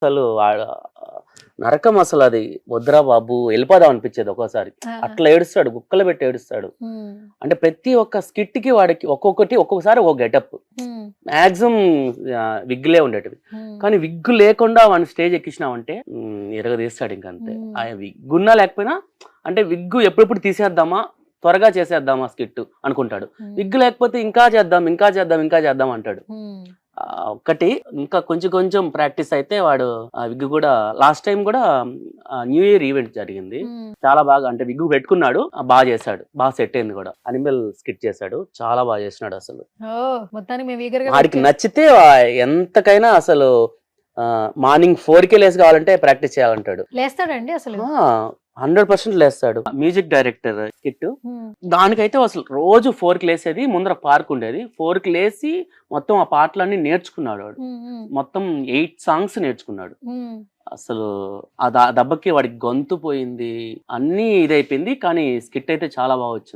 అసలు నరకం అసలు అది. వద్దురా బాబు వెళ్ళిపోదాం అనిపించేది ఒక్కోసారి. ఆ! అట్లా ఏడుస్తాడు, గుక్కలు పెట్టి ఏడుస్తాడు. హ్మ్. అంటే ప్రతి ఒక్క స్కిట్ కి వాడికి ఒక్కొక్కసారి ఒక గెటప్. హ్మ్. మాక్సిమం విగ్గులే ఉండేటివి. హ్మ్. కానీ విగ్గు లేకుండా వాడిని స్టేజ్ ఎక్కించినామంటే ఇరగదీస్తాడు ఇంకంతే. హ్మ్. ఆ విగ్గున్నా లేకపోయినా అంటే విగ్గు ఎప్పుడెప్పుడు తీసేద్దామా, త్వరగా చేసేద్దామా స్కిట్ అనుకుంటాడు. హ్మ్. విగ్గు లేకపోతే ఇంకా చేద్దాం, ఇంకా చేద్దాం, ఇంకా చేద్దాం అంటాడు. హ్మ్. ఒక్కటి ఇంకా కొంచెం ప్రాక్టీస్ అయితే వాడు ఆ విగ్గు కూడా లాస్ట్ టైం కూడా న్యూ ఇయర్ ఈవెంట్ జరిగింది. హ్మ్. చాలా బాగా అంటే విగ్గు పెట్టుకున్నాడు, బాగా చేశాడు, బాగా సెట్ అయింది కూడా. అనిమల్ స్కిట్ చేశాడు, చాలా బాగా చేసినాడు అసలు. ఓహ్! మొత్తానికి మేము ఈగర్‌గా వాడికి నచ్చితే ఎంతకైనా అసలు మార్నింగ్ 4కే లేసి కావాలంటే ప్రాక్టీస్ చేయాలంటాడు. లేస్తాడండి అసలు? 100% లేస్తాడు. Music director Kittu. హ్మ్. దానికైతే అసలు రోజు 4కి లేసేది. ముందర పార్క్ ఉండేది. 4కి లేసి మొత్తం ఆ పాటలన్నీ నేర్చుకున్నాడు వాడు. హ్మ్. హ్మ్. మొత్తం 8 సాంగ్స్ నేర్చుకున్నాడు. హ్మ్. అసలు ఆ దెబ్బకి వాడికి గొంతు పోయింది. అన్నీ ఇదైపోయింది. కానీ స్కిట్ అయితే చాలా బాగా వచ్చింది.